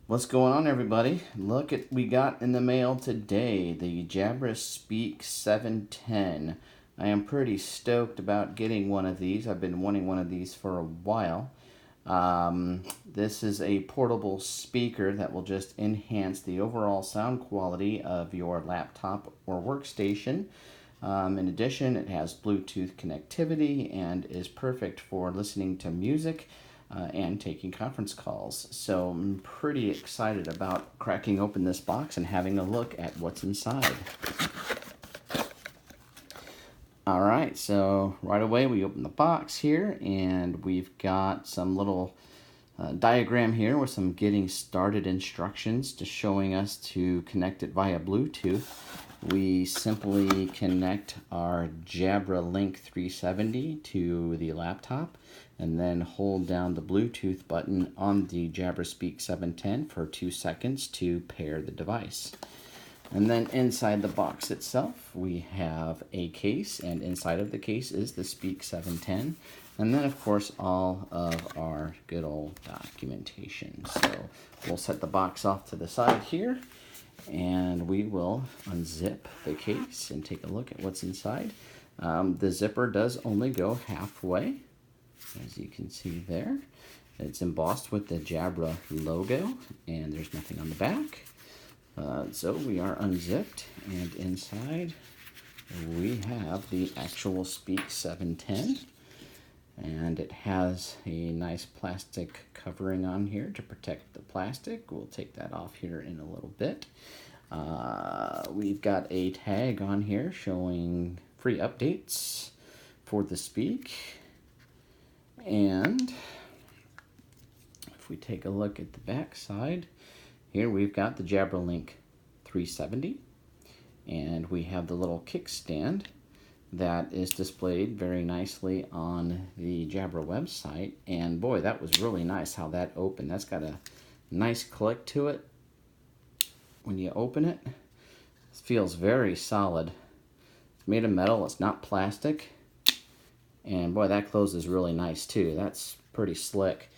What's going on, everybody? Look at we got in the mail today, the Jabra Speak 710. I am pretty stoked about getting one of these. I've been wanting one of these for a while. This is a portable speaker that will just enhance the overall sound quality of your laptop or workstation. In addition, it has Bluetooth connectivity and is perfect for listening to music and taking conference calls. So I'm pretty excited about cracking open this box and having a look at what's inside. All right, so right away we open the box here, and we've got some little diagram here with some getting started instructions to showing us to connect it via Bluetooth. We simply connect our Jabra Link 370 to the laptop and then hold down the Bluetooth button on the Jabra Speak 710 for 2 seconds to pair the device. And then inside the box itself, we have a case, and inside of the case is the Speak 710. And then, of course, all of our good old documentation. So we'll set the box off to the side here, and we will unzip the case and take a look at what's inside. The zipper does only go halfway, as you can see there. It's embossed with the Jabra logo, and there's nothing on the back. So we are unzipped, and inside we have the actual Speak 710, and it has a nice plastic covering on here to protect the plastic. We'll take that off here in a little bit. We've got a tag on here showing free updates for the Speak, and if we take a look at the back side, here we've got the Jabra Link 370, and we have the little kickstand that is displayed very nicely on the Jabra website. And boy, that was really nice how that opened. That's got a nice click to it when you open it. It feels very solid. It's made of metal, it's not plastic. And boy, that closes really nice too. That's pretty slick.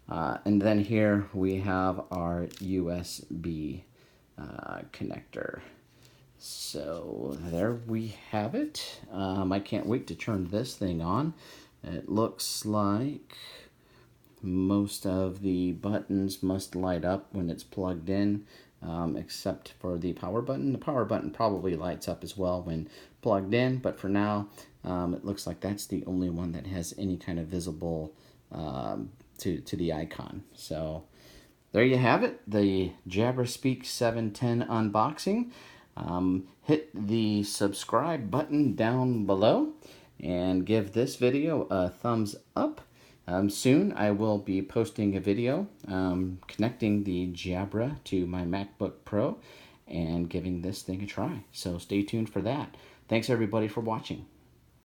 And then here we have our USB connector. So there we have it. I can't wait to turn this thing on. It looks like most of the buttons must light up when it's plugged in, except for the power button. The power button probably lights up as well when plugged in, but for now, it looks like that's the only one that has any kind of visible to the icon. So there you have it, the Jabra Speak 710 unboxing. Hit the subscribe button down below and give this video a thumbs up. Soon I will be posting a video connecting the Jabra to my MacBook Pro and giving this thing a try. So stay tuned for that. Thanks everybody for watching.